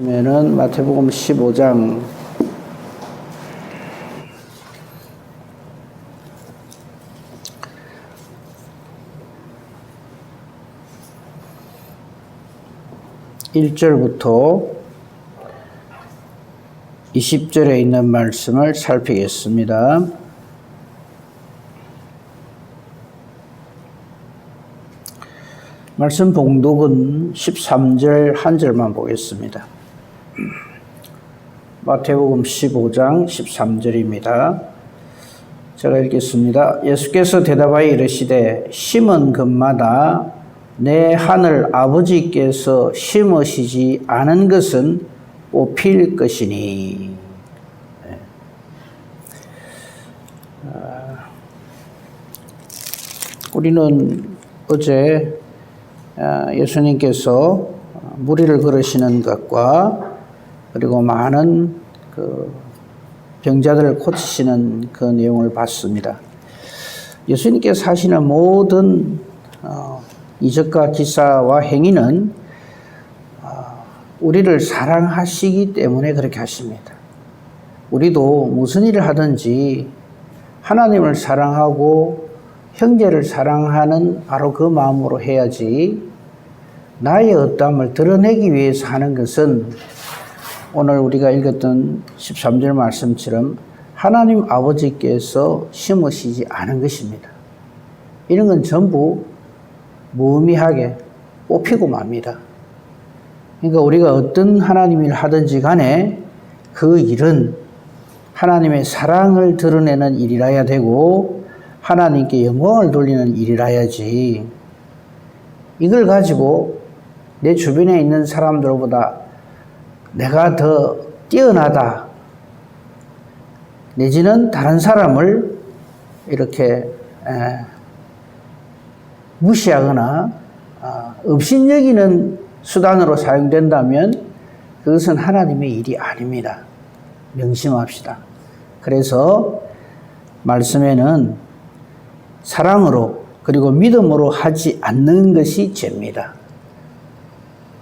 보시면은 마태복음 15장 1절부터 20절에 있는 말씀을 살피겠습니다. 말씀 봉독은 13절 한 절만 보겠습니다. 마태복음 15장 13절입니다. 제가 읽겠습니다. 예수께서 대답하여 이르시되 심은 것마다 내 하늘 아버지께서 심으시지 않은 것은 뽑힐 것이니. 우리는 어제 예수님께서 무리를 걸으시는 것과 그리고 많은 병자들을 고치시는 그 내용을 봤습니다. 예수님께서 하시는 모든 이적과 기사와 행위는 우리를 사랑하시기 때문에 그렇게 하십니다. 우리도 무슨 일을 하든지 하나님을 사랑하고 형제를 사랑하는 바로 그 마음으로 해야지, 나의 어떠함을 드러내기 위해서 하는 것은 오늘 우리가 읽었던 13절 말씀처럼 하나님 아버지께서 심으시지 않은 것입니다. 이런 건 전부 무의미하게 뽑히고 맙니다. 그러니까 우리가 어떤 하나님 일을 하든지 간에 그 일은 하나님의 사랑을 드러내는 일이라야 되고 하나님께 영광을 돌리는 일이라야지, 이걸 가지고 내 주변에 있는 사람들보다 내가 더 뛰어나다 내지는 다른 사람을 이렇게 무시하거나 업신여기는 수단으로 사용된다면 그것은 하나님의 일이 아닙니다. 명심합시다. 그래서 말씀에는 사랑으로 그리고 믿음으로 하지 않는 것이 죄입니다.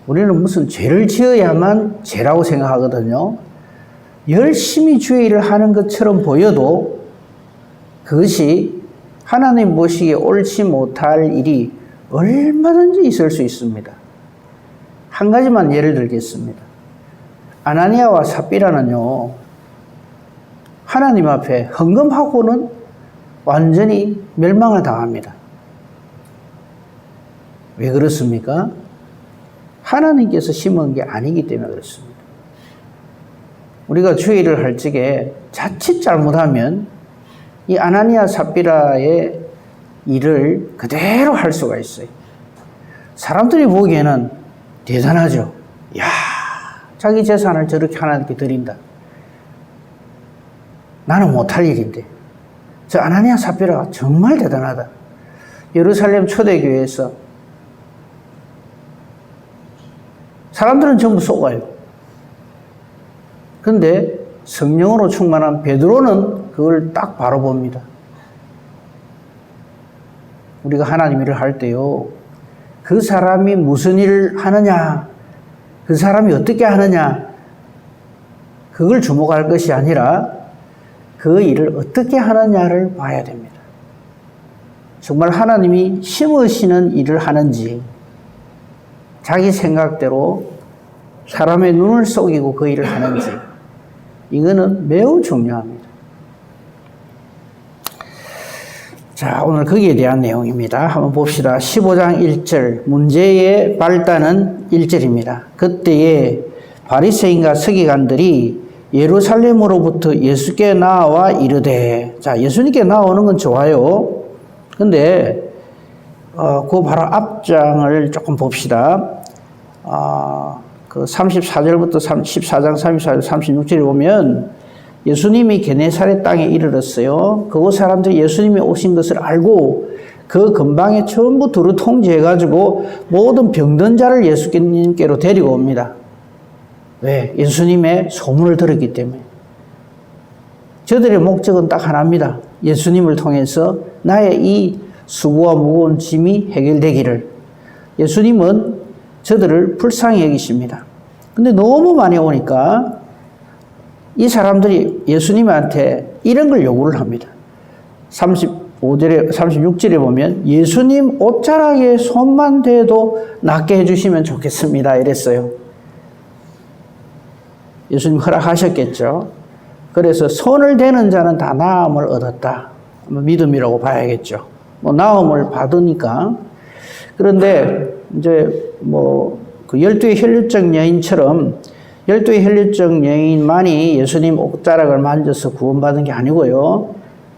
우리는 무슨 죄를 지어야만 죄라고 생각하거든요. 열심히 주의 일을 하는 것처럼 보여도 그것이 하나님 보시기에 옳지 못할 일이 얼마든지 있을 수 있습니다. 한 가지만 예를 들겠습니다. 아나니아와 삽비라는요, 하나님 앞에 헌금하고는 완전히 멸망을 당합니다. 왜 그렇습니까? 하나님께서 심은 게 아니기 때문에 그렇습니다. 우리가 주의 일을 할 적에 자칫 잘못하면 이 아나니아 삽비라의 일을 그대로 할 수가 있어요. 사람들이 보기에는 대단하죠. 야, 자기 재산을 저렇게 하나님께 드린다. 나는 못할 일인데. 저 아나니아 삽비라가 정말 대단하다. 예루살렘 초대교회에서 사람들은 전부 속아요. 그런데 성령으로 충만한 베드로는 그걸 딱 바로 봅니다. 우리가 하나님 일을 할 때요, 그 사람이 무슨 일을 하느냐, 그 사람이 어떻게 하느냐, 그걸 주목할 것이 아니라 그 일을 어떻게 하느냐를 봐야 됩니다. 정말 하나님이 심으시는 일을 하는지, 자기 생각대로 사람의 눈을 속이고 그 일을 하는지, 이거는 매우 중요합니다. 자, 오늘 거기에 대한 내용입니다. 한번 봅시다. 15장 1절, 문제의 발단은 1절입니다. 그때에 바리새인과 서기관들이 예루살렘으로부터 예수께 나와 이르되, 자, 예수님께 나오는 건 좋아요. 근데 그 바로 앞장을 조금 봅시다. 그 34절부터 14장 34절 36절에 보면 예수님이 게네사렛 땅에 이르렀어요. 그곳 사람들이 예수님이 오신 것을 알고 그 근방에 전부 두루 통제해가지고 모든 병든 자를 예수님께로 데리고 옵니다. 왜? 예수님의 소문을 들었기 때문에. 저들의 목적은 딱 하나입니다. 예수님을 통해서 나의 이 수고와 무거운 짐이 해결되기를. 예수님은 저들을 불쌍히 여기십니다. 근데 너무 많이 오니까 이 사람들이 예수님한테 이런 걸 요구를 합니다. 36절에 보면 예수님 옷자락에 손만 대도 낫게 해주시면 좋겠습니다. 이랬어요. 예수님 허락하셨겠죠. 그래서 손을 대는 자는 다 나음을 얻었다. 믿음이라고 봐야겠죠. 나음을 받으니까. 그런데 이제 그 12의 혈류증 여인처럼 12의 혈류증 여인만이 예수님 옷자락을 만져서 구원받은 게 아니고요.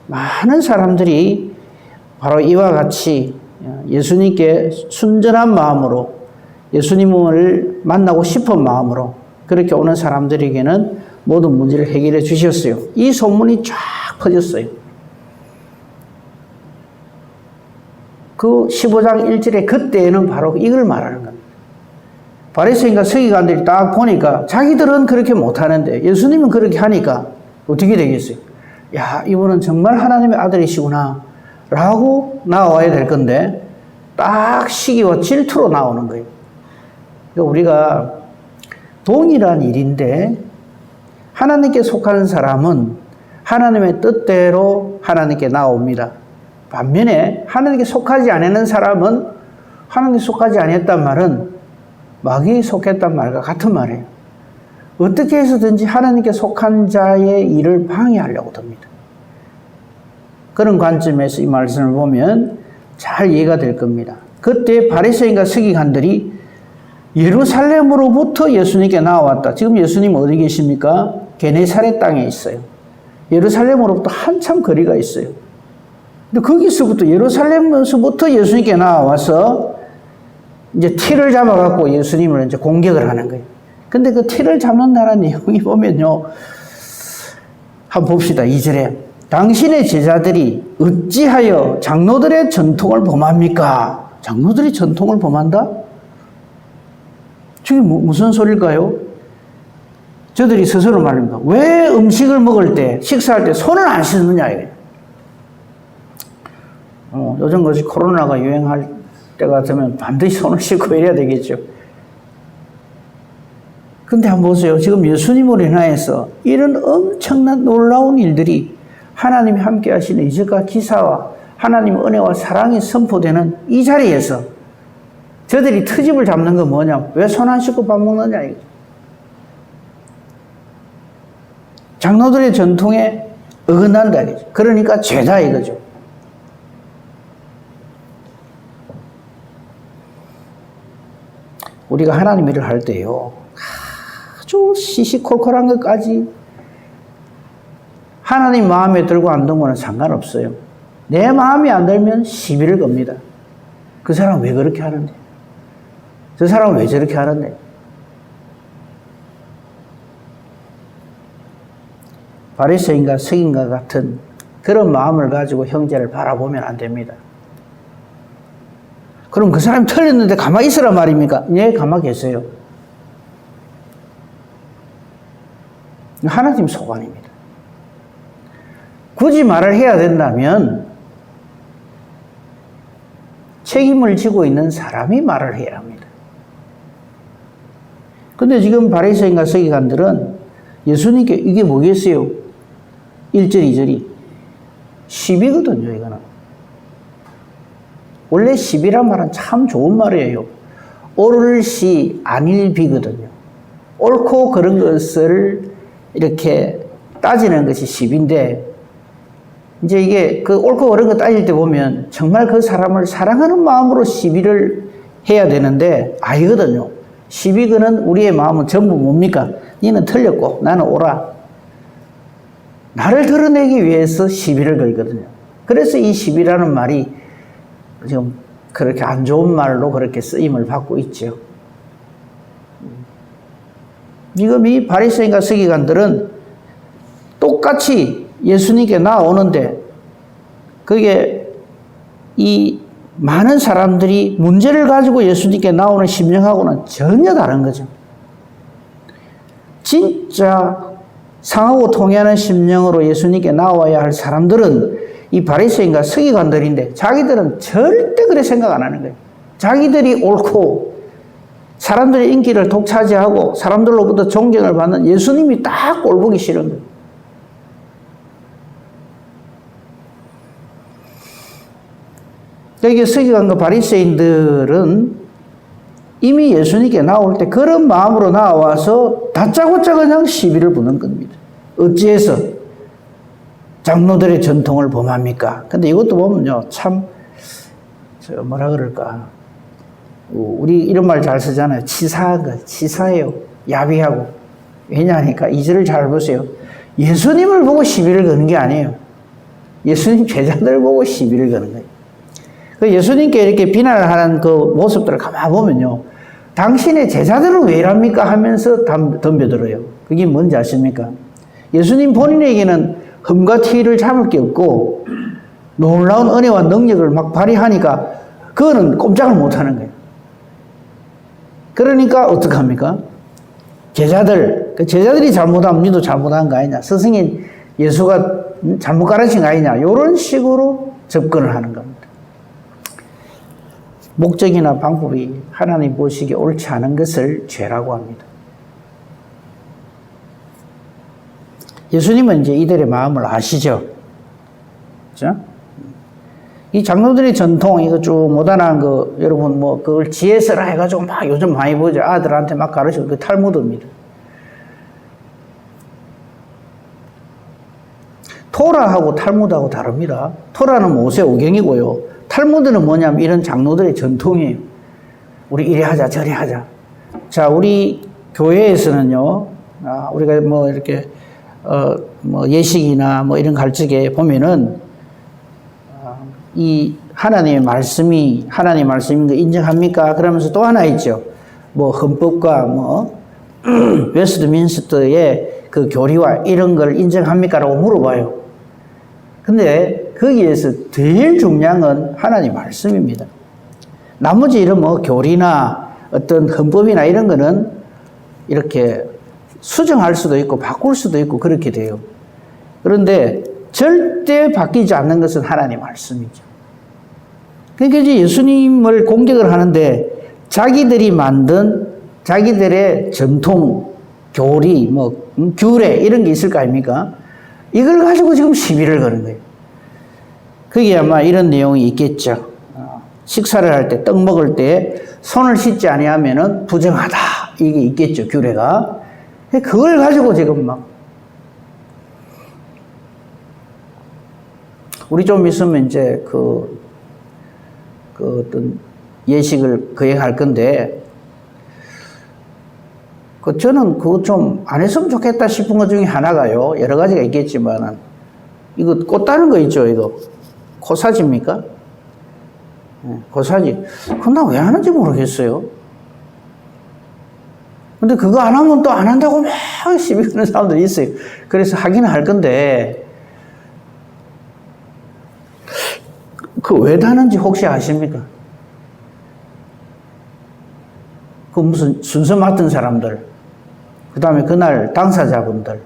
많은 사람들이 바로 이와 같이 예수님께 순전한 마음으로 예수님을 만나고 싶은 마음으로 그렇게 오는 사람들에게는 모든 문제를 해결해 주셨어요. 이 소문이 쫙 퍼졌어요. 그 15장 1절에 그때에는 바로 이걸 말하는 겁니다. 바리새인과 서기관들이 딱 보니까 자기들은 그렇게 못하는데 예수님은 그렇게 하니까 어떻게 되겠어요? 야, 이분은 정말 하나님의 아들이시구나 라고 나와야 될 건데 딱 시기와 질투로 나오는 거예요. 우리가 동일한 일인데 하나님께 속하는 사람은 하나님의 뜻대로 하나님께 나옵니다. 반면에 하나님께 속하지 않는 사람은 하나님께 속하지 않았단 말은 마귀에 속했단 말과 같은 말이에요. 어떻게 해서든지 하나님께 속한 자의 일을 방해하려고 듭니다. 그런 관점에서 이 말씀을 보면 잘 이해가 될 겁니다. 그때 바리새인과 서기관들이 예루살렘으로부터 예수님께 나왔다. 지금 예수님 어디 계십니까? 게네사렛 땅에 있어요. 예루살렘으로부터 한참 거리가 있어요. 근데 거기서부터 예루살렘에서부터 예수님께 나와서 이제 티를 잡아갖고 예수님을 이제 공격을 하는 거예요. 근데 그 티를 잡는다는 내용이 보면요. 한번 봅시다. 2절에. 당신의 제자들이 어찌하여 장로들의 전통을 범합니까? 장로들이 전통을 범한다? 저게 무슨 소리일까요? 저들이 스스로 말합니다. 왜 음식을 먹을 때, 식사할 때 손을 안 씻느냐, 이거예요. 요즘 것이 코로나가 유행할 때가 되면 반드시 손을 씻고 이래야 되겠죠. 근데 한번 보세요. 지금 예수님으로 인하여서 이런 엄청난 놀라운 일들이 하나님이 함께 하시는 이적과 기사와 하나님의 은혜와 사랑이 선포되는 이 자리에서 저들이 트집을 잡는 건 뭐냐? 왜 손 안 씻고 밥 먹느냐? 이거죠. 장로들의 전통에 어긋난다 이거죠. 그러니까 죄다 이거죠. 우리가 하나님 일을 할 때요. 아주 시시콜콜한 것까지 하나님 마음에 들고 안 들고는 상관없어요. 내 마음이 안 들면 시비를 겁니다. 그 사람 왜 그렇게 하는데? 저 사람은 왜 저렇게 하는데? 바리새인과 서기관과 같은 그런 마음을 가지고 형제를 바라보면 안 됩니다. 그럼 그 사람이 틀렸는데 가만히 있으란 말입니까? 네, 가만히 계세요. 하나님 소관입니다. 굳이 말을 해야 된다면 책임을 지고 있는 사람이 말을 해야 합니다. 근데 지금 바리새인과 서기관들은 예수님께 이게 뭐겠어요? 1절, 2절이 시비거든요, 이거는. 원래 시비란 말은 참 좋은 말이에요. 옳을시 아닐비거든요. 옳고 그런 것을 이렇게 따지는 것이 시비인데, 이제 이게 그 옳고 그런 거 따질 때 보면 정말 그 사람을 사랑하는 마음으로 시비를 해야 되는데 아니거든요. 시비거는 우리의 마음은 전부 뭡니까? 너는 틀렸고 나는 옳아. 나를 드러내기 위해서 시비를 걸거든요. 그래서 이 시비라는 말이 지금 그렇게 안 좋은 말로 그렇게 쓰임을 받고 있죠. 지금 이 바리새인과 서기관들은 똑같이 예수님께 나오는데 그게 이 많은 사람들이 문제를 가지고 예수님께 나오는 심령하고는 전혀 다른 거죠. 진짜 상하고 통해하는 심령으로 예수님께 나와야 할 사람들은 이 바리새인과 서기관들인데 자기들은 절대 그렇게 생각 안 하는 거예요. 자기들이 옳고 사람들의 인기를 독차지하고 사람들로부터 존경을 받는 예수님이 딱 꼴보기 싫은 거예요. 여기 서기관과 바리새인들은 이미 예수님께 나올 때 그런 마음으로 나와서 다짜고짜 그냥 시비를 부는 겁니다. 어찌해서 장로들의 전통을 범합니까? 근데 이것도 보면요, 참, 뭐라 그럴까. 우리 이런 말 잘 쓰잖아요. 치사한 거, 치사해요. 야비하고. 왜냐하니까, 이 절을 잘 보세요. 예수님을 보고 시비를 거는 게 아니에요. 예수님 제자들 보고 시비를 거는 거예요. 그 예수님께 이렇게 비난을 하는 그 모습들을 가만 보면요. 당신의 제자들은 왜 이랍니까? 하면서 덤벼들어요. 그게 뭔지 아십니까? 예수님 본인에게는 흠과 티를 잡을 게 없고 놀라운 은혜와 능력을 막 발휘하니까 그거는 꼼짝을 못 하는 거예요. 그러니까 어떡합니까? 제자들이 잘못하면 니도 잘못한 거 아니냐? 스승인 예수가 잘못 가르친 거 아니냐? 이런 식으로 접근을 하는 겁니다. 목적이나 방법이 하나님 보시기에 옳지 않은 것을 죄라고 합니다. 예수님은 이제 이들의 마음을 아시죠? 그죠? 이 장로들의 전통, 이거 쭉 못하는 거, 여러분 뭐, 그걸 지혜서라 해가지고 막 요즘 많이 보죠. 아들한테 막 가르치고, 그 탈무드입니다. 토라하고 탈무드하고 다릅니다. 토라는 모세오경이고요. 탈무드는 뭐냐면 이런 장로들의 전통이에요. 우리 이래 하자, 저래 하자. 자, 우리 교회에서는요, 우리가 뭐 이렇게, 뭐 예식이나 뭐 이런 갈적에 보면은, 이 하나님의 말씀이 하나님의 말씀인 거 인정합니까? 그러면서 또 하나 있죠. 뭐 헌법과 뭐 웨스트민스터의 그 교리와 이런 걸 인정합니까? 라고 물어봐요. 근데 거기에서 제일 중요한 건 하나님 말씀입니다. 나머지 이런 뭐 교리나 어떤 헌법이나 이런 거는 이렇게 수정할 수도 있고 바꿀 수도 있고 그렇게 돼요. 그런데 절대 바뀌지 않는 것은 하나님 말씀이죠. 그러니까 이제 예수님을 공격을 하는데 자기들이 만든 자기들의 전통, 교리, 뭐 규례 이런 게 있을 거 아닙니까? 이걸 가지고 지금 시비를 거는 거예요. 그게 아마 이런 내용이 있겠죠. 식사를 할 때, 떡 먹을 때 손을 씻지 아니하면은 부정하다. 이게 있겠죠, 규례가. 그걸 가지고 지금 막 우리 좀 있으면 이제 그 어떤 예식을 거행할 건데, 저는 그거 좀 안 했으면 좋겠다 싶은 것 중에 하나가요. 여러 가지가 있겠지만, 이거 꽃 따는 거 있죠, 이거. 코사지입니까? 코사지. 그건 나 왜 하는지 모르겠어요. 근데 그거 안 하면 또 안 한다고 막 시비 거는 사람들이 있어요. 그래서 하긴 할 건데, 그 왜 다는지 혹시 아십니까? 그 무슨 순서 맡은 사람들, 그 다음에 그날 당사자분들,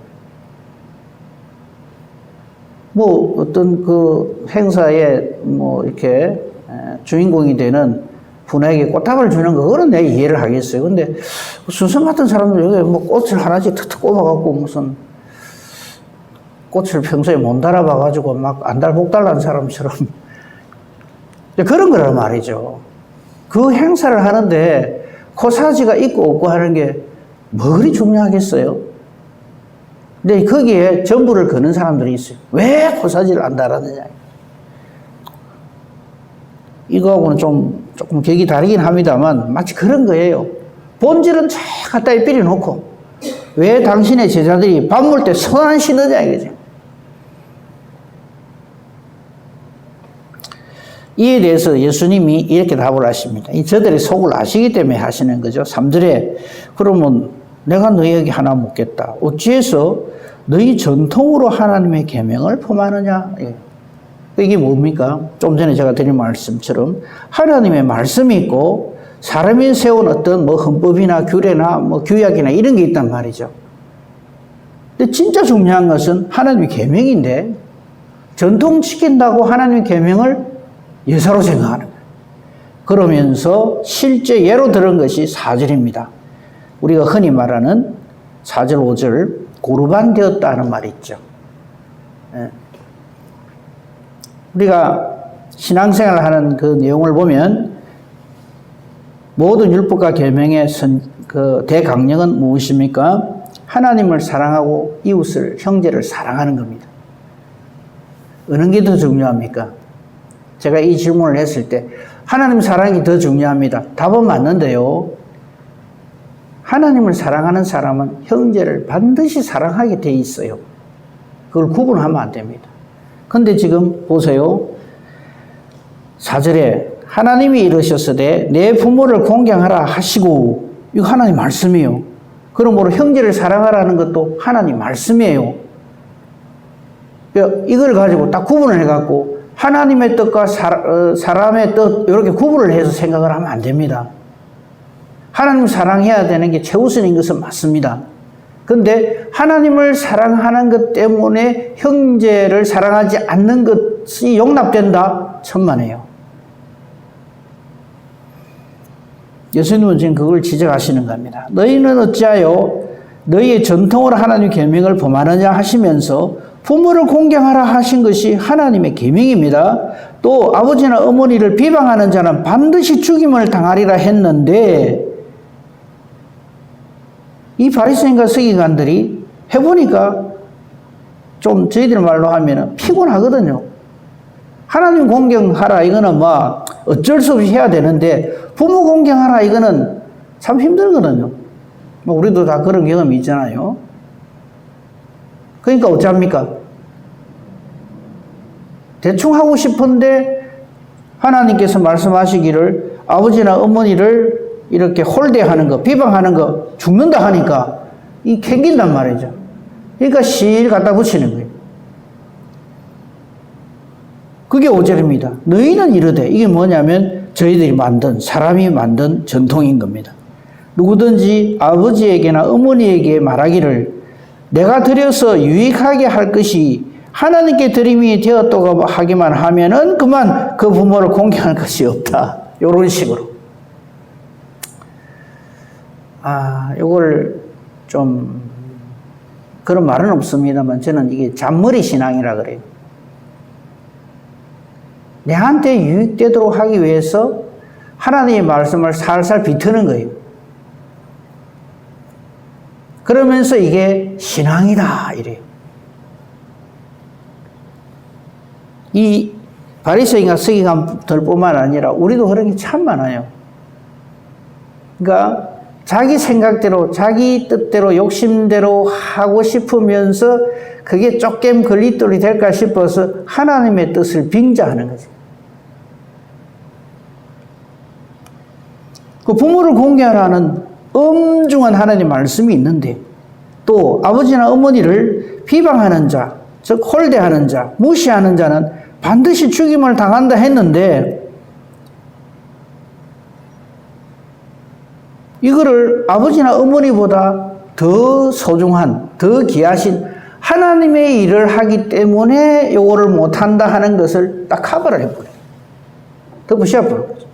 뭐 어떤 그 행사에 뭐 이렇게 주인공이 되는 분에게 꽃다발을 주는 거, 그건 내가 이해를 하겠어요. 근데 순서 맡은 사람들 여기 뭐 꽃을 하나씩 툭툭 꼽아갖고 무슨 꽃을 평소에 못 달아봐가지고 막 안달복달난 사람처럼 그런 거란 말이죠. 그 행사를 하는데 코사지가 있고 없고 하는 게 뭐 그리 중요하겠어요? 근데 거기에 전부를 거는 사람들이 있어요. 왜 코사지를 안 달았느냐. 이거하고는 조금 격이 다르긴 합니다만 마치 그런 거예요. 본질은 쫙 갖다 삐려 놓고 왜 당신의 제자들이 밥 먹을 때 손 안 씻느냐 이거죠. 이에 대해서 예수님이 이렇게 답을 하십니다. 저들의 속을 아시기 때문에 하시는 거죠. 3절에 그러면 내가 너희에게 하나 묻겠다. 어찌해서 너희 전통으로 하나님의 계명을 범하느냐. 이게 뭡니까? 좀 전에 제가 드린 말씀처럼 하나님의 말씀이 있고 사람이 세운 어떤 뭐 헌법이나 규례나 뭐 규약이나 이런 게 있단 말이죠. 근데 진짜 중요한 것은 하나님의 계명인데 전통 지킨다고 하나님의 계명을 예사로 생각하는 거예요. 그러면서 실제 예로 들은 것이 4절입니다. 우리가 흔히 말하는 4절, 5절 고르반 되었다 하는 말이 있죠. 우리가 신앙생활을 하는 그 내용을 보면 모든 율법과 계명의 대강령은 무엇입니까? 하나님을 사랑하고 이웃을, 형제를 사랑하는 겁니다. 어느 게 더 중요합니까? 제가 이 질문을 했을 때 하나님 사랑이 더 중요합니다. 답은 맞는데요. 하나님을 사랑하는 사람은 형제를 반드시 사랑하게 돼 있어요. 그걸 구분하면 안 됩니다. 근데 지금 보세요. 4절에 하나님이 이르셨으되 내 부모를 공경하라 하시고, 이거 하나님 말씀이에요. 그러므로 형제를 사랑하라는 것도 하나님 말씀이에요. 이걸 가지고 딱 구분을 해갖고 하나님의 뜻과 사람의 뜻 이렇게 구분을 해서 생각을 하면 안 됩니다. 하나님 사랑해야 되는 게 최우선인 것은 맞습니다. 근데 하나님을 사랑하는 것 때문에 형제를 사랑하지 않는 것이 용납된다? 천만에요. 예수님은 지금 그걸 지적하시는 겁니다. 너희는 어찌하여 너희의 전통으로 하나님의 계명을 범하느냐 하시면서 부모를 공경하라 하신 것이 하나님의 계명입니다. 또 아버지나 어머니를 비방하는 자는 반드시 죽임을 당하리라 했는데, 이 바리새인과 서기관들이 해보니까 좀 저희들 말로 하면 피곤하거든요. 하나님 공경하라 이거는 뭐 어쩔 수 없이 해야 되는데, 부모 공경하라 이거는 참 힘들거든요. 뭐 우리도 다 그런 경험이 있잖아요. 그러니까 어쩝니까? 대충 하고 싶은데 하나님께서 말씀하시기를 아버지나 어머니를 이렇게 홀대하는 거, 비방하는 거 죽는다 하니까 이 캥긴단 말이죠. 그러니까 실 갖다 붙이는 거예요. 그게 5절입니다. 너희는 이르되, 이게 뭐냐면 저희들이 만든, 사람이 만든 전통인 겁니다. 누구든지 아버지에게나 어머니에게 말하기를 내가 드려서 유익하게 할 것이 하나님께 드림이 되었다고 하기만 하면은 그만 그 부모를 공경할 것이 없다. 이런 식으로. 이걸 좀 그런 말은 없습니다만 저는 이게 잔머리 신앙이라 그래요. 내한테 유익되도록 하기 위해서 하나님의 말씀을 살살 비트는 거예요. 그러면서 이게 신앙이다 이래요. 이 바리새인과 서기관들뿐만 아니라 우리도 그런 게 참 많아요. 그러니까 자기 생각대로, 자기 뜻대로, 욕심대로 하고 싶으면서 그게 조금 걸리돌이 될까 싶어서 하나님의 뜻을 빙자하는 거지. 그 부모를 공경하라는 엄중한 하나님의 말씀이 있는데, 또 아버지나 어머니를 비방하는 자, 즉 홀대하는 자, 무시하는 자는 반드시 죽임을 당한다 했는데, 이거를 아버지나 어머니보다 더 소중한, 더 귀하신 하나님의 일을 하기 때문에 요거를 못한다 하는 것을 딱 커버를 해버려요. 덮으셔버려요.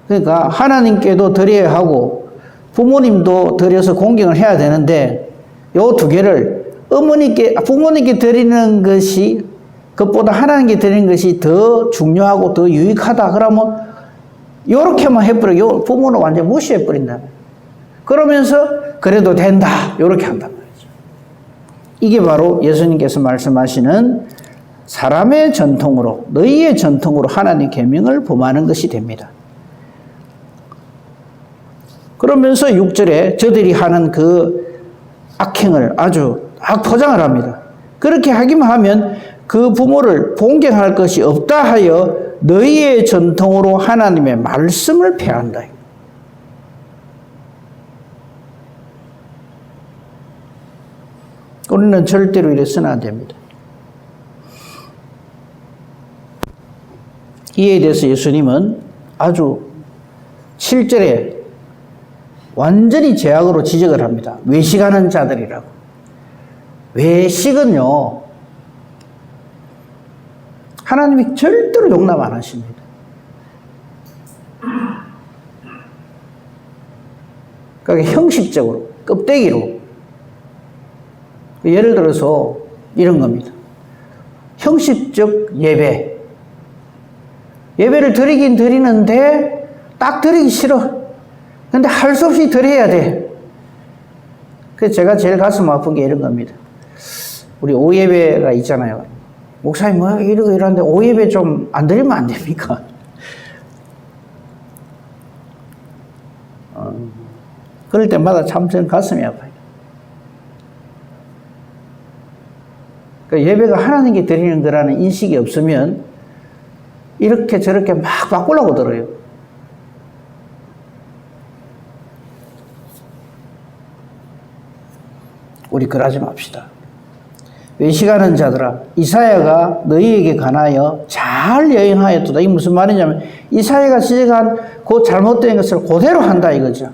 그러니까 하나님께도 드려야 하고 부모님도 드려서 공경을 해야 되는데, 요 두 개를 부모님께 드리는 것이, 그것보다 하나님께 드리는 것이 더 중요하고 더 유익하다 그러면 요렇게만 해버려요. 부모는 완전 무시해버린다. 그러면서 그래도 된다. 요렇게 한단 말이죠. 이게 바로 예수님께서 말씀하시는 사람의 전통으로, 너희의 전통으로 하나님 계명을 범하는 것이 됩니다. 그러면서 6절에 저들이 하는 그 악행을 아주 포장을 합니다. 그렇게 하기만 하면 그 부모를 공경할 것이 없다 하여 너희의 전통으로 하나님의 말씀을 폐한다. 우리는 절대로 이래서는 안 됩니다. 이에 대해서 예수님은 아주 7절에 완전히 제약으로 지적을 합니다. 외식하는 자들이라고. 외식은요, 하나님이 절대로 용납 안 하십니다. 그러니까 형식적으로, 껍데기로. 예를 들어서 이런 겁니다. 형식적 예배. 예배를 드리긴 드리는데 딱 드리기 싫어. 근데 할 수 없이 드려야 돼. 그래서 제가 제일 가슴 아픈 게 이런 겁니다. 우리 오예배가 있잖아요. 목사님 뭐 이러고 이러는데 오예배 좀 안 드리면 안 됩니까? 그럴 때마다 참 저는 가슴이 아파요. 그러니까 예배가 하나님께 드리는 거라는 인식이 없으면 이렇게 저렇게 막 바꾸려고 들어요. 우리 그러지 맙시다. 외식하는 자들아, 이사야가 너희에게 관하여 잘 여행하였도다. 이게 무슨 말이냐면 이사야가 지적한 그 잘못된 것을 그대로 한다 이거죠.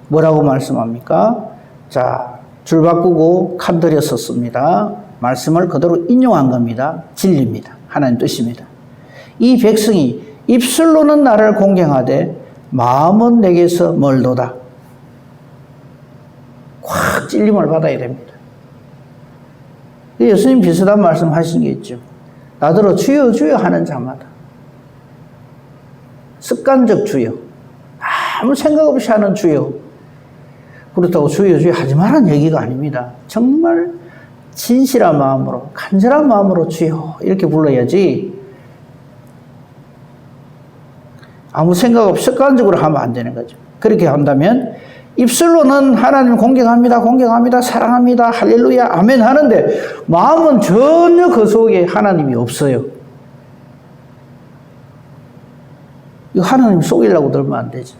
뭐라고 말씀합니까? 자, 줄 바꾸고 칸들여 썼습니다. 말씀을 그대로 인용한 겁니다. 진리입니다. 하나님 뜻입니다. 이 백성이 입술로는 나를 공경하되 마음은 내게서 멀도다. 확 찔림을 받아야 됩니다. 예수님 비슷한 말씀 하신 게 있죠. 나더러 주여 주여 하는 자마다. 습관적 주여. 아무 생각 없이 하는 주여. 그렇다고 주여 주여 하지 말라는 얘기가 아닙니다. 정말 진실한 마음으로, 간절한 마음으로 주여 이렇게 불러야지 아무 생각 없이 습관적으로 하면 안 되는 거죠. 그렇게 한다면 입술로는 하나님 공경합니다, 공경합니다, 사랑합니다, 할렐루야, 아멘 하는데 마음은 전혀 그 속에 하나님이 없어요. 이거 하나님 속이려고 들면 안 되죠.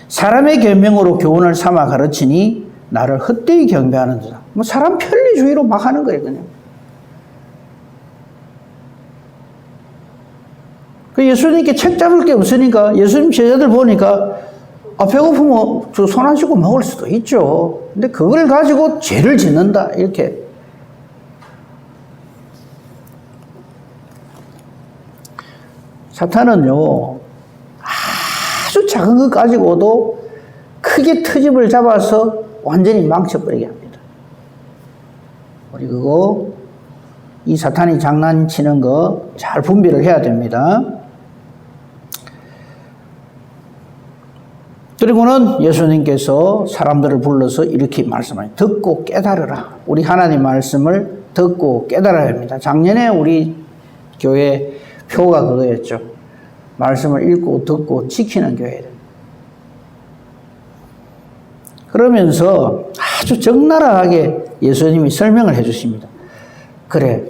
사람의 계명으로 교훈을 삼아 가르치니 나를 헛되이 경배하는 자다. 뭐 사람 편리주의로 막 하는 거예요, 그냥. 그 예수님께 책 잡을 게 없으니까 예수님 제자들 보니까 배고프면 손 안 씻고 먹을 수도 있죠. 근데 그걸 가지고 죄를 짓는다, 이렇게. 사탄은요, 아주 작은 것 가지고도 크게 트집을 잡아서 완전히 망쳐버리게 합니다. 우리 그거, 이 사탄이 장난치는 거 잘 분별을 해야 됩니다. 그리고는 예수님께서 사람들을 불러서 이렇게 말씀하세요. 듣고 깨달으라. 우리 하나님 말씀을 듣고 깨달아야 합니다. 작년에 우리 교회 표가 그거였죠. 말씀을 읽고 듣고 지키는 교회를. 그러면서 아주 적나라하게 예수님이 설명을 해 주십니다. 그래,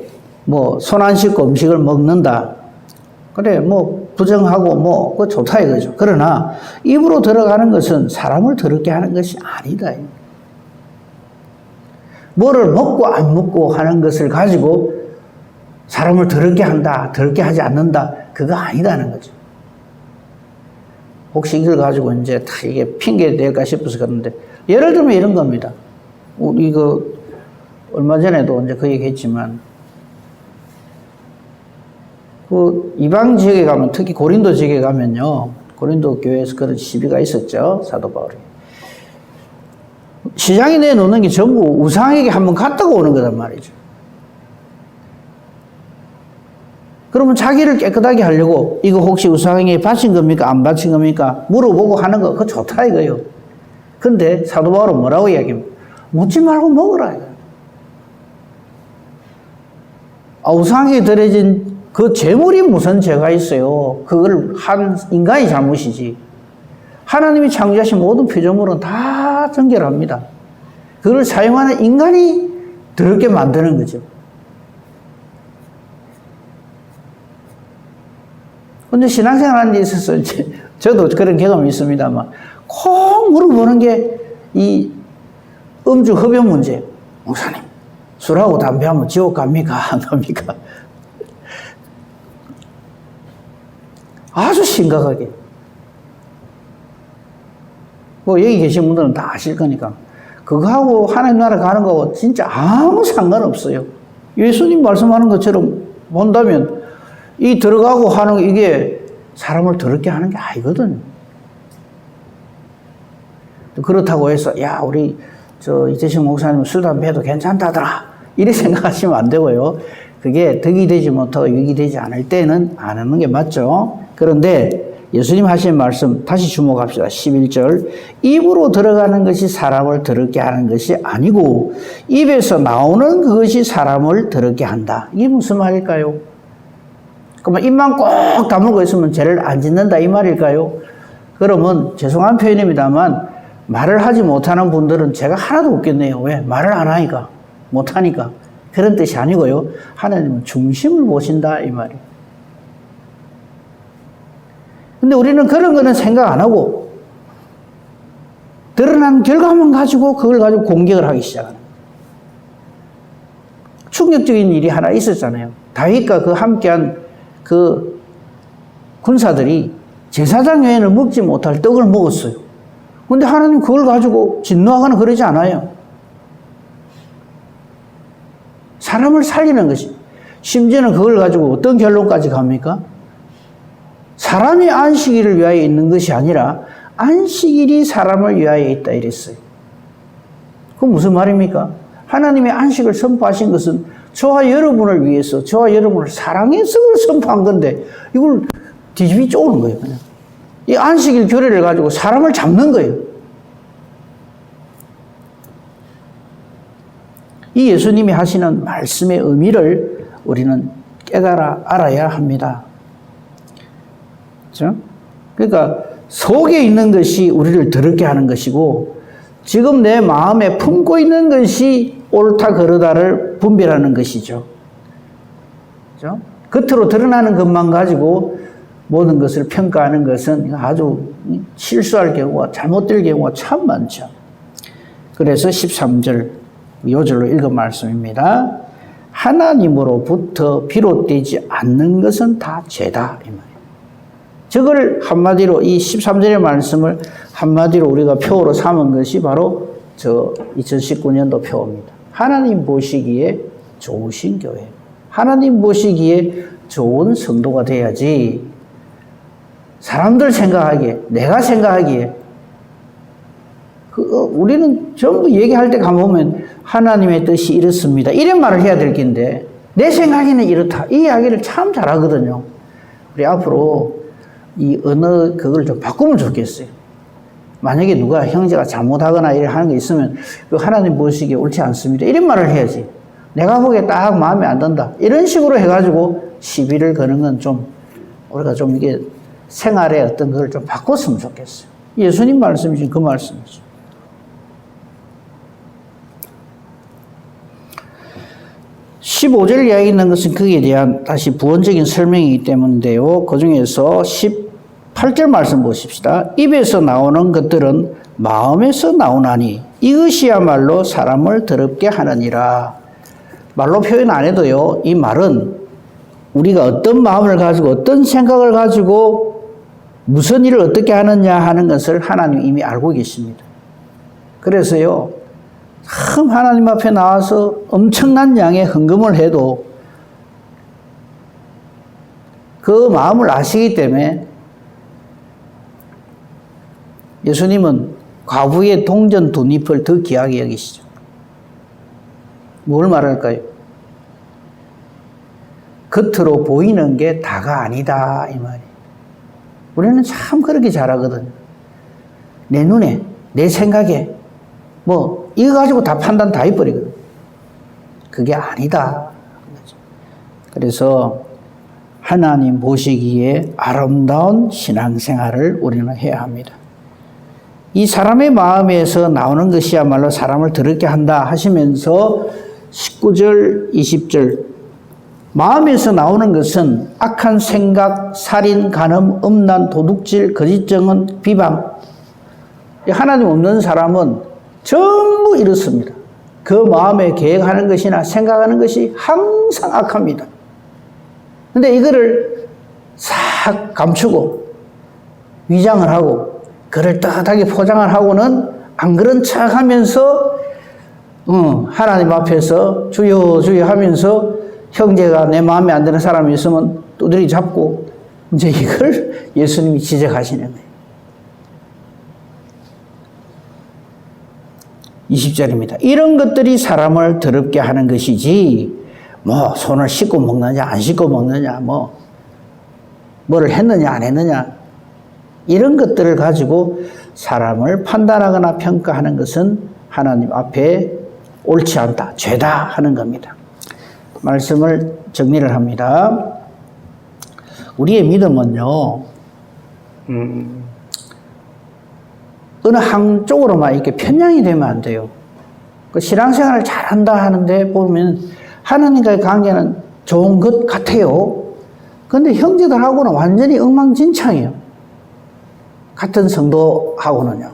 뭐 손 안 씻고 음식을 먹는다. 그래, 뭐 부정하고 뭐 그거 좋다 이거죠. 그러나 입으로 들어가는 것은 사람을 더럽게 하는 것이 아니다. 뭐를 먹고 안 먹고 하는 것을 가지고 사람을 더럽게 한다, 더럽게 하지 않는다, 그거 아니다는 거죠. 혹시 이걸 가지고 이제 다 이게 핑계 될까 싶어서 그러는데, 예를 들면 이런 겁니다. 우리 얼마 전에도 이제 그 얘기 했지만, 이방 지역에 가면, 특히 고린도 지역에 가면요, 고린도 교회에서 그런 시비가 있었죠, 사도 바울이. 시장에 내놓는 게 전부 우상에게 한번 갔다가 오는 거란 말이죠. 그러면 자기를 깨끗하게 하려고, 이거 혹시 우상에게 바친 겁니까? 안 바친 겁니까? 물어보고 하는 거, 그거 좋다 이거요. 근데 사도 바울은 뭐라고 이야기합니까? 묻지 말고 먹으라 이거예요. 우상에게 드려진 그 재물이 무슨 죄가 있어요? 그걸 한 인간이 잘못이지. 하나님이 창조하신 모든 피조물은 다 정결합니다. 그걸 사용하는 인간이 더럽게 만드는 거죠. 근데 신앙생활 하는 데 있어서 이제 저도 그런 경험이 있습니다만 꼭 물어보는 게 이 음주 흡연 문제. 목사님, 술하고 담배하면 지옥 갑니까? 안 갑니까? 아주 심각하게. 뭐 여기 계신 분들은 다 아실 거니까. 그거하고 하나님 나라 가는 거하고 진짜 아무 상관없어요. 예수님 말씀하는 것처럼 본다면 이 들어가고 하는 이게 사람을 더럽게 하는 게 아니거든요. 그렇다고 해서 야 우리 이태식 목사님 술 담배도 괜찮다더라 이렇게 생각하시면 안 되고요. 그게 덕이 되지 못하고 유익이 되지 않을 때는 안 하는 게 맞죠. 그런데 예수님 하신 말씀 다시 주목합시다. 11절 입으로 들어가는 것이 사람을 더럽게 하는 것이 아니고 입에서 나오는 그것이 사람을 더럽게 한다. 이게 무슨 말일까요? 그러면 입만 꼭 다물고 있으면 죄를 안 짓는다 이 말일까요? 그러면 죄송한 표현입니다만 말을 하지 못하는 분들은 죄가 하나도 없겠네요. 왜? 말을 안 하니까 못하니까 그런 뜻이 아니고요. 하나님은 중심을 보신다 이 말이에요. 근데 우리는 그런 거는 생각 안 하고 드러난 결과만 가지고 그걸 가지고 공격을 하기 시작하는 거예요. 충격적인 일이 하나 있었잖아요. 다윗과 그 함께한 그 군사들이 제사장 외에는 먹지 못할 떡을 먹었어요. 근데 하나님 그걸 가지고 진노하거나 그러지 않아요. 사람을 살리는 것이 심지어는 그걸 가지고 어떤 결론까지 갑니까? 사람이 안식일을 위하여 있는 것이 아니라 안식일이 사람을 위하여 있다 이랬어요. 그건 무슨 말입니까? 하나님의 안식을 선포하신 것은 저와 여러분을 위해서 저와 여러분을 사랑해서 선포한 건데 이걸 뒤집이 쪼는 거예요. 그냥. 이 안식일 규례를 가지고 사람을 잡는 거예요. 이 예수님이 하시는 말씀의 의미를 우리는 깨달아 알아야 합니다. 그렇죠? 그러니까 속에 있는 것이 우리를 더럽게 하는 것이고 지금 내 마음에 품고 있는 것이 옳다 그르다를 분별하는 것이죠. 그렇죠? 겉으로 드러나는 것만 가지고 모든 것을 평가하는 것은 아주 실수할 경우가 잘못될 경우가 참 많죠. 그래서 13절 요절로 읽은 말씀입니다. 하나님으로부터 비롯되지 않는 것은 다 죄다 이 말이에요. 저걸 한마디로 이 13절의 말씀을 한마디로 우리가 표어로 삼은 것이 바로 저 2019년도 표어입니다. 하나님 보시기에 좋으신 교회, 하나님 보시기에 좋은 성도가 돼야지 사람들 생각하기에 내가 생각하기에 우리는 전부 얘기할 때 가보면 하나님의 뜻이 이렇습니다 이런 말을 해야 될 텐데 내 생각에는 이렇다 이 이야기를 참 잘하거든요. 우리 앞으로 이 언어 그걸 좀 바꾸면 좋겠어요. 만약에 누가 형제가 잘못하거나 이렇게 하는 게 있으면 그 하나님 보시기에 옳지 않습니다 이런 말을 해야지. 내가 보기에 딱 마음에 안 든다 이런 식으로 해가지고 시비를 거는 건 좀 우리가 좀 이게 생활의 어떤 걸 좀 바꿨으면 좋겠어요. 예수님 말씀이신 그 말씀이죠. 15절 이야기 있는 것은 거기에 대한 다시 부언적인 설명이기 때문인데요. 그 중에서 18절 말씀 보십시다. 입에서 나오는 것들은 마음에서 나오나니 이것이야말로 사람을 더럽게 하느니라. 말로 표현 안 해도요. 이 말은 우리가 어떤 마음을 가지고 어떤 생각을 가지고 무슨 일을 어떻게 하느냐 하는 것을 하나님 이미 알고 계십니다. 그래서요. 참 하나님 앞에 나와서 엄청난 양의 헌금을 해도 그 마음을 아시기 때문에 예수님은 과부의 동전 두 잎을 더 귀하게 여기시죠. 뭘 말할까요? 겉으로 보이는 게 다가 아니다 이 말이에요. 우리는 참 그렇게 잘하거든요. 내 눈에 내 생각에 뭐 이거 가지고 다 판단 다 해버리거든요. 그게 아니다. 그래서 하나님 보시기에 아름다운 신앙생활을 우리는 해야 합니다. 이 사람의 마음에서 나오는 것이야말로 사람을 더럽게 한다 하시면서 19절 20절 마음에서 나오는 것은 악한 생각, 살인, 간음, 음란, 도둑질, 거짓증언, 비방. 하나님 없는 사람은 전부 이렇습니다. 그 마음에 계획하는 것이나 생각하는 것이 항상 악합니다. 근데 이거를 싹 감추고 위장을 하고 그럴듯하게 포장을 하고는 안 그런 척 하면서 하나님 앞에서 주여 주여 하면서 형제가 내 마음에 안 드는 사람이 있으면 두드리 잡고 이제 이걸 예수님이 지적하시는 거예요. 20절입니다. 이런 것들이 사람을 더럽게 하는 것이지 뭐 손을 씻고 먹느냐 안 씻고 먹느냐 뭐를 했느냐 안 했느냐 이런 것들을 가지고 사람을 판단하거나 평가하는 것은 하나님 앞에 옳지 않다, 죄다 하는 겁니다. 말씀을 정리를 합니다. 우리의 믿음은요, 어느 한쪽으로만 이렇게 편향이 되면 안 돼요. 그 신앙생활을 잘한다 하는데 보면 하나님과의 관계는 좋은 것 같아요. 그런데 형제들하고는 완전히 엉망진창이에요. 같은 성도하고는요.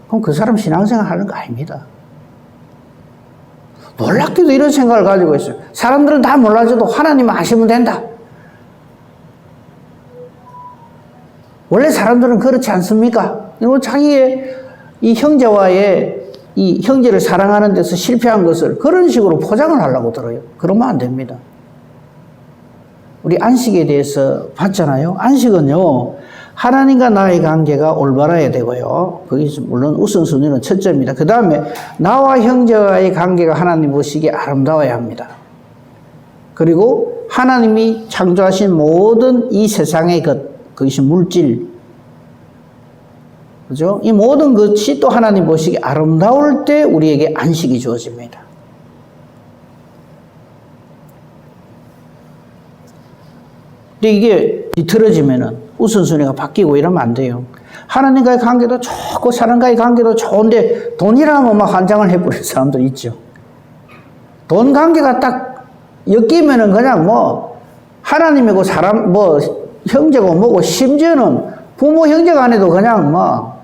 그럼 그 사람 신앙생활 하는 거 아닙니다. 놀랍게도 이런 생각을 가지고 있어요. 사람들은 다 몰라줘도 하나님 아시면 된다. 원래 사람들은 그렇지 않습니까? 자기의 이 형제와의 이 형제를 사랑하는 데서 실패한 것을 그런 식으로 포장을 하려고 들어요. 그러면 안 됩니다. 우리 안식에 대해서 봤잖아요. 안식은요, 하나님과 나의 관계가 올바라야 되고요. 그게 물론 우선순위는 첫째입니다. 그 다음에 나와 형제와의 관계가 하나님 보시기에 아름다워야 합니다. 그리고 하나님이 창조하신 모든 이 세상의 그것이 물질, 그죠? 이 모든 것이 또 하나님 보시기에 아름다울 때 우리에게 안식이 주어집니다. 근데 이게 뒤틀어지면은 우선순위가 바뀌고 이러면 안 돼요. 하나님과의 관계도 좋고 사람과의 관계도 좋은데 돈이라면 막 환장을 해버리는 사람들 있죠. 돈 관계가 딱 엮이면은 그냥 뭐 하나님이고 사람 뭐 형제고 뭐고 심지어는 부모 형제 간에도 그냥 뭐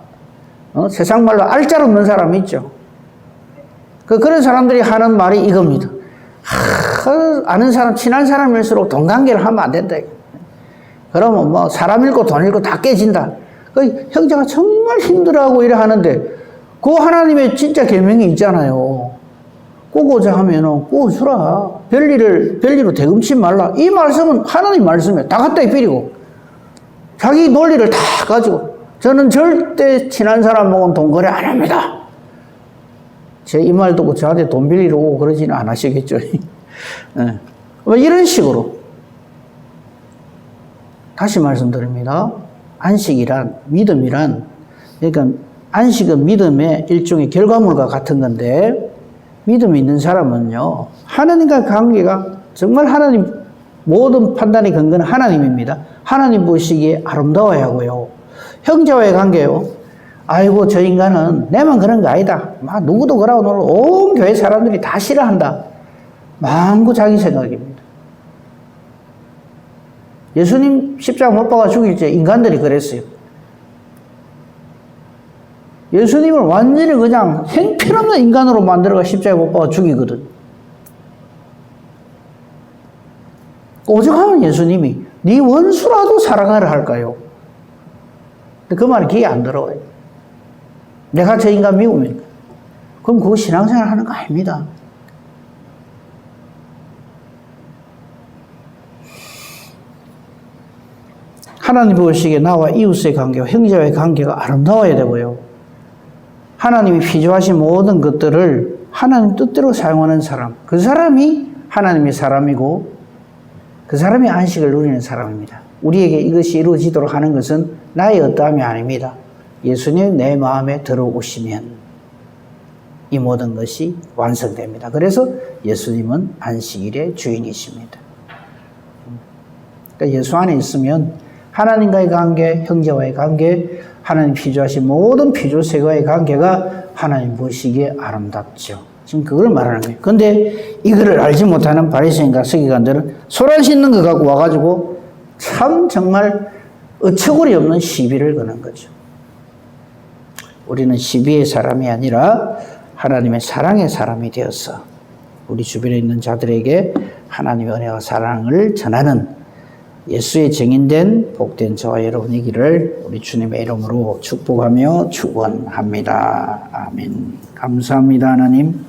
세상 말로 알짤 없는 사람이 있죠. 그런 사람들이 하는 말이 이겁니다. 아는 사람 친한 사람일수록 돈 관계를 하면 안 된다. 그러면 뭐 사람 잃고 돈 잃고 다 깨진다. 그 형제가 정말 힘들어하고 이래 하는데 그 하나님의 진짜 계명이 있잖아요. 꼬고자 하면은 꼬주라. 별일로 대금치 말라. 이 말씀은 하나님 말씀이에요. 다 갖다 비리고 자기 논리를 다 가지고 저는 절대 친한 사람하고는 돈 거래 안 합니다. 제 이 말 듣고 저한테 돈 빌리러 오고 그러지는 않으시겠죠. 네. 뭐 이런 식으로 다시 말씀드립니다. 안식이란, 믿음이란, 그러니까 안식은 믿음의 일종의 결과물과 같은 건데, 믿음이 있는 사람은요, 하나님과 관계가 정말 하나님, 모든 판단의 근거는 하나님입니다. 하나님 보시기에 아름다워야 하고요. 형제와의 관계요. 아이고, 저 인간은 내만 그런 거 아니다. 막 누구도 그러고 온 교회 사람들이 다 싫어한다. 망구 자기 생각입니다. 예수님 십자가 못 박아 죽일 때 인간들이 그랬어요. 예수님을 완전히 그냥 형편없는 인간으로 만들어가 십자가에 못 박아 죽이거든. 오죽하면 예수님이 네 원수라도 사랑하라 할까요? 근데 그 말이 귀에 안 들어와요. 내가 저 인간 미우면 그럼 그거 신앙생활 하는 거 아닙니다. 하나님 보시기에 나와 이웃의 관계와 형제와의 관계가 아름다워야 되고요. 하나님이 피조하신 모든 것들을 하나님 뜻대로 사용하는 사람, 그 사람이 하나님의 사람이고 그 사람이 안식을 누리는 사람입니다. 우리에게 이것이 이루어지도록 하는 것은 나의 어떠함이 아닙니다. 예수님 내 마음에 들어오시면 이 모든 것이 완성됩니다. 그래서 예수님은 안식일의 주인이십니다. 그러니까 예수 안에 있으면 하나님과의 관계, 형제와의 관계, 하나님 피조하신 모든 피조세계와의 관계가 하나님 보시기에 아름답죠. 지금 그걸 말하는 거예요. 근데 이거를 알지 못하는 바리새인과 서기관들은 소란 씻는 거 갖고 와가지고 참 정말 어처구니 없는 시비를 거는 거죠. 우리는 시비의 사람이 아니라 하나님의 사랑의 사람이 되어서 우리 주변에 있는 자들에게 하나님의 은혜와 사랑을 전하는 예수의 증인된 복된 저와 여러분이기를 우리 주님의 이름으로 축복하며 축원합니다. 아멘. 감사합니다, 하나님.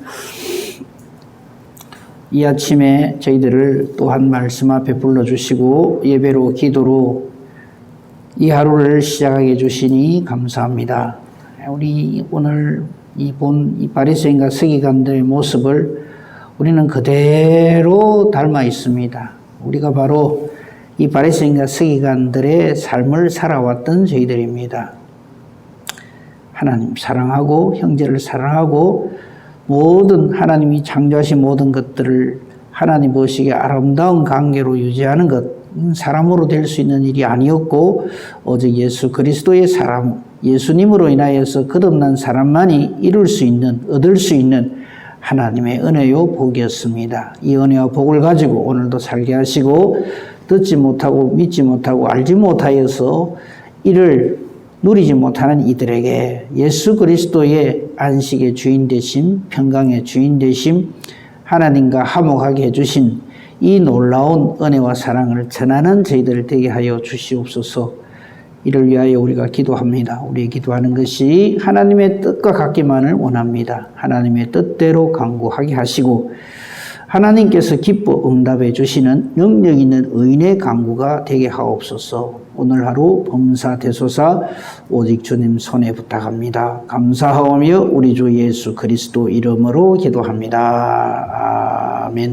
이 아침에 저희들을 또한 말씀 앞에 불러주시고 예배로 기도로 이 하루를 시작하게 해주시니 감사합니다. 우리 오늘 이 바리새인과 서기관들의 모습을 우리는 그대로 닮아 있습니다. 우리가 바로 이 바리새인과 서기관들의 삶을 살아왔던 저희들입니다. 하나님 사랑하고 형제를 사랑하고 모든 하나님이 창조하신 모든 것들을 하나님 보시기에 아름다운 관계로 유지하는 것, 사람으로 될 수 있는 일이 아니었고 오직 예수 그리스도의 사람, 예수님으로 인하여서 거듭난 사람만이 이룰 수 있는, 얻을 수 있는 하나님의 은혜요 복이었습니다. 이 은혜와 복을 가지고 오늘도 살게 하시고 듣지 못하고 믿지 못하고 알지 못하여서 이를 누리지 못하는 이들에게 예수 그리스도의 안식의 주인 되심, 평강의 주인 되심, 하나님과 화목하게 해주신 이 놀라운 은혜와 사랑을 전하는 저희들 되게 하여 주시옵소서. 이를 위하여 우리가 기도합니다. 우리 기도하는 것이 하나님의 뜻과 같기만을 원합니다. 하나님의 뜻대로 간구하게 하시고 하나님께서 기뻐 응답해 주시는 능력 있는 의인의 간구가 되게 하옵소서. 오늘 하루 범사 대소사 오직 주님 손에 부탁합니다. 감사하오며 우리 주 예수 그리스도 이름으로 기도합니다. 아멘.